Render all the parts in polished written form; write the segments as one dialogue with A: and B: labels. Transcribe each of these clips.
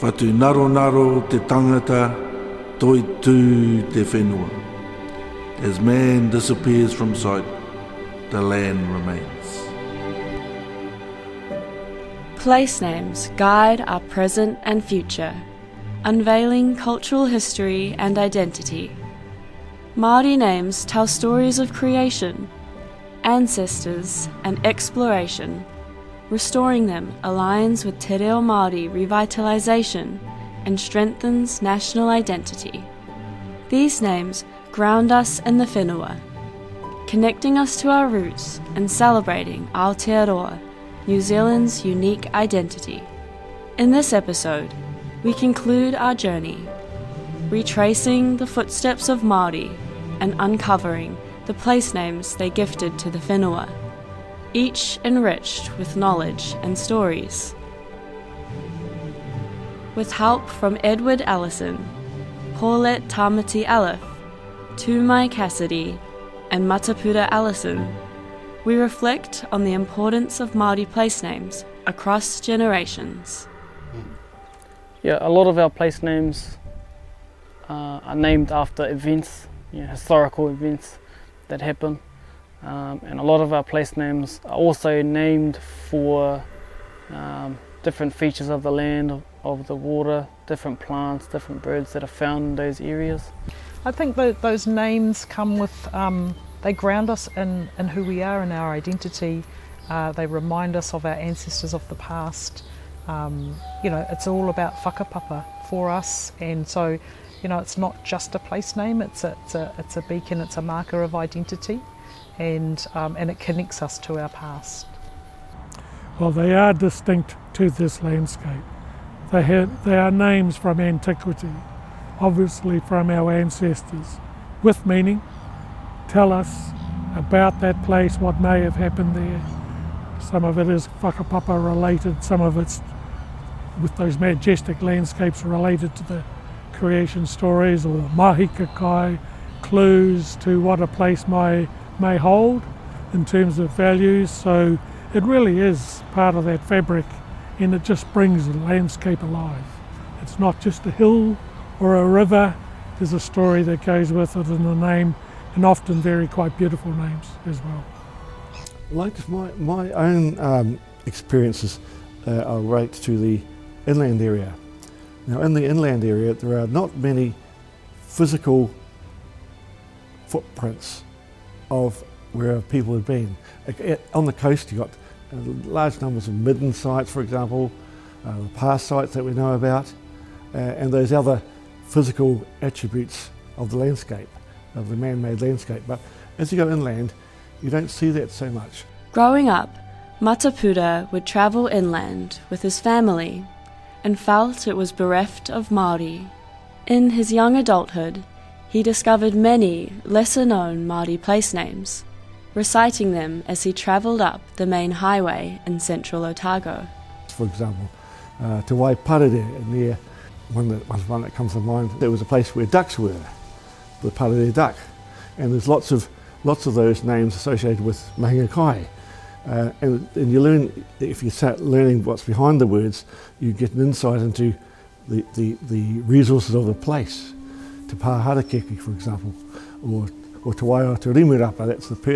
A: Whatu naro naro te tangata, Toitū te whenua. As man disappears from sight, the land remains.
B: Place names guide our present and future, unveiling cultural history and identity. Māori names tell stories of creation, ancestors and exploration. Restoring them aligns with Te Reo Māori revitalisation and strengthens national identity. These names ground us in the whenua, connecting us to our roots and celebrating Aotearoa, New Zealand's unique identity. In this episode, we conclude our journey, retracing the footsteps of Māori and uncovering the place names they gifted to the whenua, each enriched with knowledge and stories. With help from Edward Allison, Paulette Tamati Aleph, Tumai Cassidy and Matapura Allison, we reflect on the importance of Māori place names across generations.
C: Yeah, a lot of our place names are named after events, historical events that happen. And a lot of our place names are also named for different features of the land, of the water, different plants, different birds that are found in those areas.
D: I think that those names come with, they ground us in who we are and our identity. They remind us of our ancestors of the past. It's all about whakapapa for us, and so it's not just a place name, it's a beacon, it's a marker of identity. And it connects us to our past.
E: Well, they are distinct to this landscape. They are names from antiquity, obviously from our ancestors, with meaning, tell us about that place, what may have happened there. Some of it is whakapapa related, some of it's with those majestic landscapes related to the creation stories, or mahika kai, clues to what a place may hold in terms of values. So it really is part of that fabric, and it just brings the landscape alive. It's not just a hill or a river, there's a story that goes with it in the name, and often very quite beautiful names as well.
F: Like my own experiences relate to the inland area. Now in the inland area there are not many physical footprints of where people have been. On the coast you've got large numbers of midden sites, for example, the past sites that we know about, and those other physical attributes of the landscape, of the man-made landscape. But as you go inland, you don't see that so much.
B: Growing up, Matapura would travel inland with his family and felt it was bereft of Māori. In his young adulthood, he discovered many lesser-known Māori place names, reciting them as he travelled up the main highway in central Otago.
F: For example, Te Waiparere, near one that comes to mind, there was a place where ducks were, the Parere duck, and there's lots of those names associated with mahinga kai. And you learn, if you start learning what's behind the words, you get an insight into the resources of the place. Te Pāharakeke, for example, or Te Waia Te Rimurapa,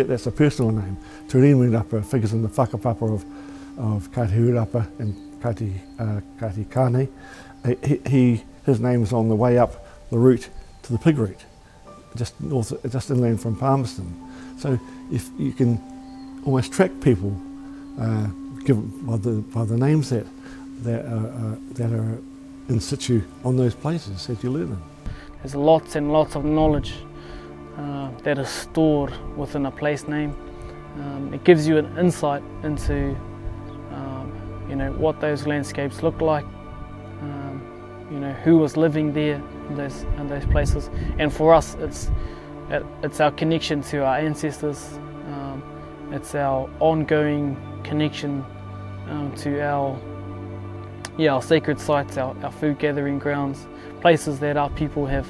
F: that's a personal name. Te Rimurapa figures in the whakapapa of Kati Hurapa and Kati Kane. His name is on the way up the route to the pig route, just inland from Palmerston. So if you can almost track people by the names that are in situ on those places as you learn them.
C: There's lots and lots of knowledge that is stored within a place name. It gives you an insight into what those landscapes look like, who was living there in those places, and for us it's our connection to our ancestors. It's our ongoing connection to our sacred sites, our food gathering grounds, places that our people have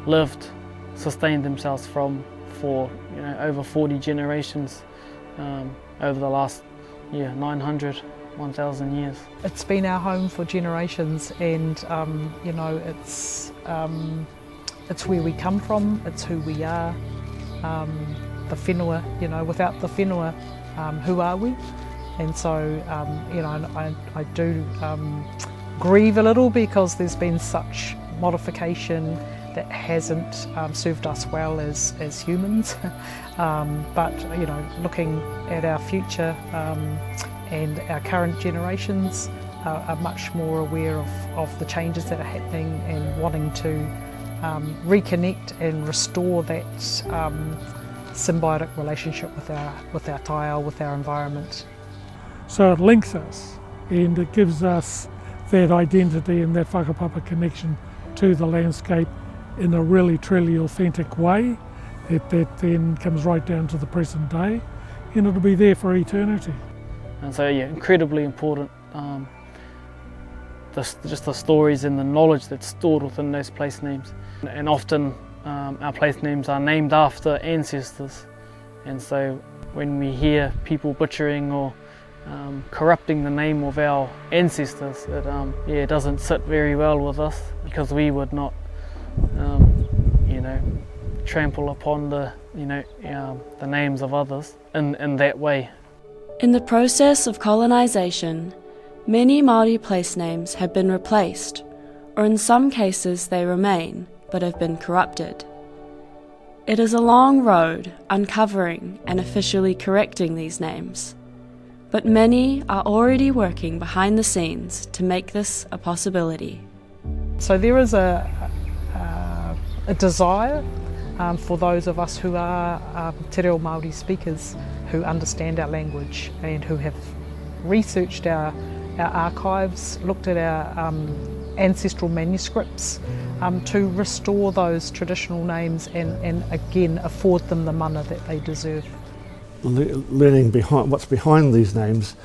C: lived, sustained themselves from for over 40 generations over the last 900 1,000 years.
D: It's been our home for generations, and you know, it's where we come from, it's who we are. The whenua, you know, without the whenua, who are we? And so, you know, I do grieve a little because there's been such modification that hasn't served us well as humans. But, you know, looking at our future and our current generations are much more aware of the changes that are happening and wanting to reconnect and restore that symbiotic relationship with our taiao, with our environment.
E: So it links us and it gives us that identity and that whakapapa connection to the landscape in a really truly authentic way that then comes right down to the present day, and it'll be there for eternity.
C: And so yeah, incredibly important, just the stories and the knowledge that's stored within those place names. And often our place names are named after ancestors, and so when we hear people butchering or corrupting the name of our ancestors, it doesn't sit very well with us, because we would not you know, trample upon the names of others in that way.
B: In the process of colonisation, many Māori place names have been replaced, or in some cases they remain, but have been corrupted. It is a long road uncovering and officially correcting these names, but many are already working behind the scenes to make this a possibility.
D: So there is a desire for those of us who are te reo Māori speakers, who understand our language and who have researched our archives, looked at our ancestral manuscripts, to restore those traditional names and again afford them the mana that they deserve.
F: Learning what's behind these names,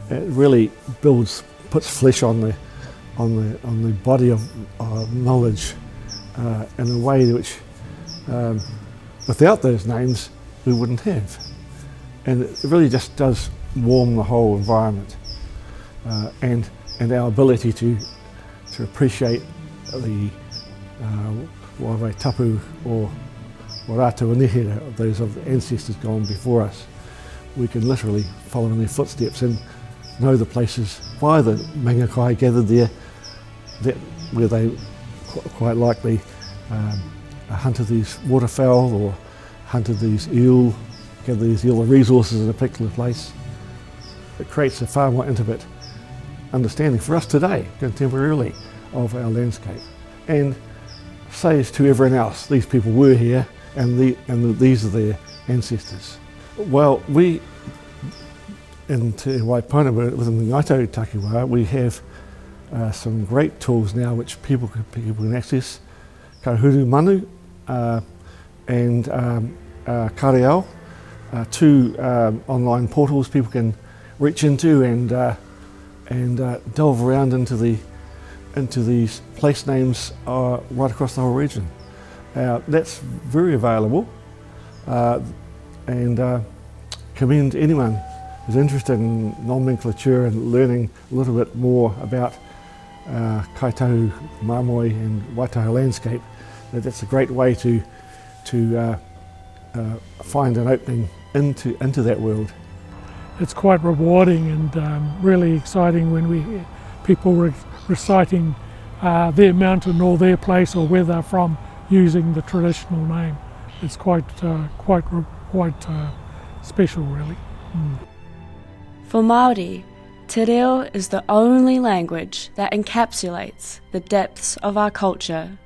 F: it really puts flesh on the body of knowledge in a way which without those names we wouldn't have. And it really just does warm the whole environment, and our ability to appreciate the wawe tapu or rātou inihira of those of the ancestors gone before us. We can literally follow in their footsteps and know the places why the mangakai gathered there, where they quite likely hunted these waterfowl or hunted these eel, gathered these eel resources in a particular place. It creates a far more intimate understanding for us today, contemporarily, of our landscape, and says to everyone else, these people were here and these are their ancestors. Well, we in Te Waipuna, within the Ngaito Takiwā, we have some great tools now which people can access. Kauhuru Manu and Kareao, two online portals people can reach into and delve around into these place names right across the whole region. That's very available, and commend anyone who's interested in nomenclature and learning a little bit more about kaitahu, mamoi and waitaha landscape. That's a great way to find an opening into that world.
E: It's quite rewarding and really exciting when we hear people reciting their mountain or their place or where they're from using the traditional name. It's quite special, really.
B: For Māori, te reo is the only language that encapsulates the depths of our culture.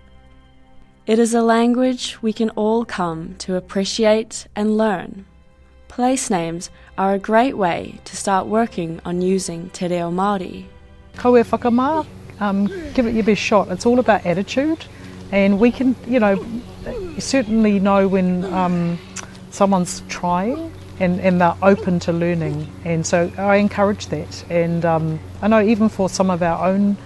B: It is a language we can all come to appreciate and learn. Place names are a great way to start working on using te reo Māori.
D: Ko e whakamā, give it your best shot. It's all about attitude, and we can, you certainly know when someone's trying and they're open to learning, and so I encourage that. And I know even for some of our own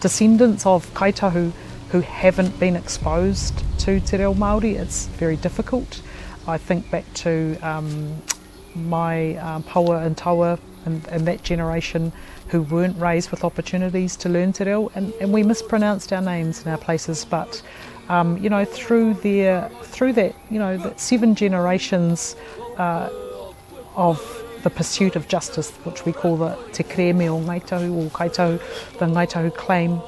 D: descendants of kaitahu who haven't been exposed to te reo Māori, it's very difficult. I think back to my paua and taua and that generation who weren't raised with opportunities to learn te reo, and we mispronounced our names and our places, but you know, through that, you know, that 7 generations of the pursuit of justice, which we call the te kreme o ngaitahu or kaitahu, the ngaitahu claim,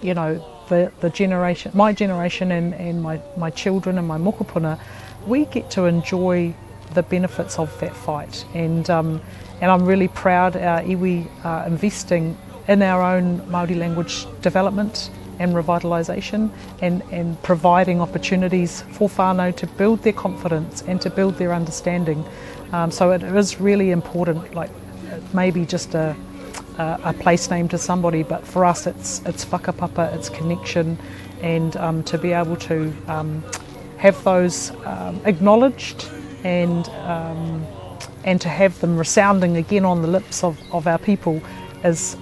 D: you know, the generation, my generation and my children and my mokopuna, we get to enjoy the benefits of that fight, and I'm really proud our iwi are investing in our own Māori language development and revitalisation, and providing opportunities for whānau to build their confidence and to build their understanding. So it is really important, like maybe just a place name to somebody, but for us it's whakapapa, it's connection, and to be able to have those acknowledged and to have them resounding again on the lips of our people is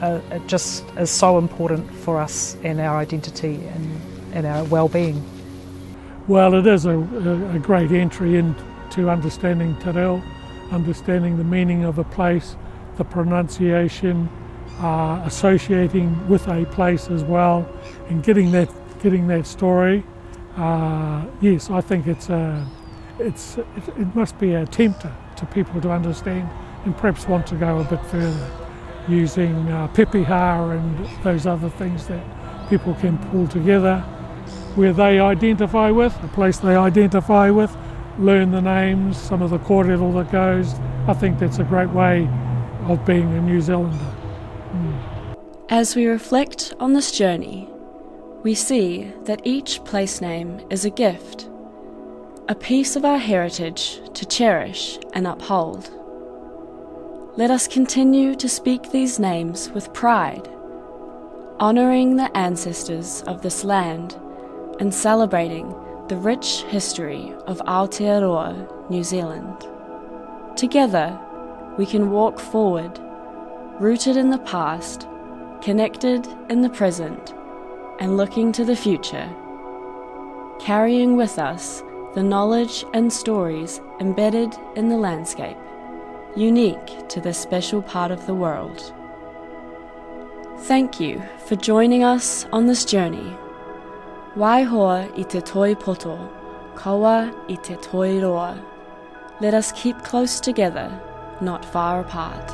D: just is so important for us and our identity and our well-being.
E: Well, it is a great entry into understanding te reo, understanding the meaning of a place, the pronunciation, associating with a place as well, and getting that story. Yes, I think it must be a tempter to people to understand and perhaps want to go a bit further, using pepeha and those other things that people can pull together where they identify with, a place they identify with, learn the names, some of the kōrero that goes. I think that's a great way of being a New Zealander.
B: As we reflect on this journey, we see that each place name is a gift, a piece of our heritage to cherish and uphold. Let us continue to speak these names with pride, honouring the ancestors of this land and celebrating the rich history of Aotearoa, New Zealand. Together, we can walk forward, rooted in the past, connected in the present, and looking to the future, carrying with us the knowledge and stories embedded in the landscape, unique to this special part of the world. Thank you for joining us on this journey. Waihoa I te toi poto, kaua I te toi roa. Let us keep close together, not far apart.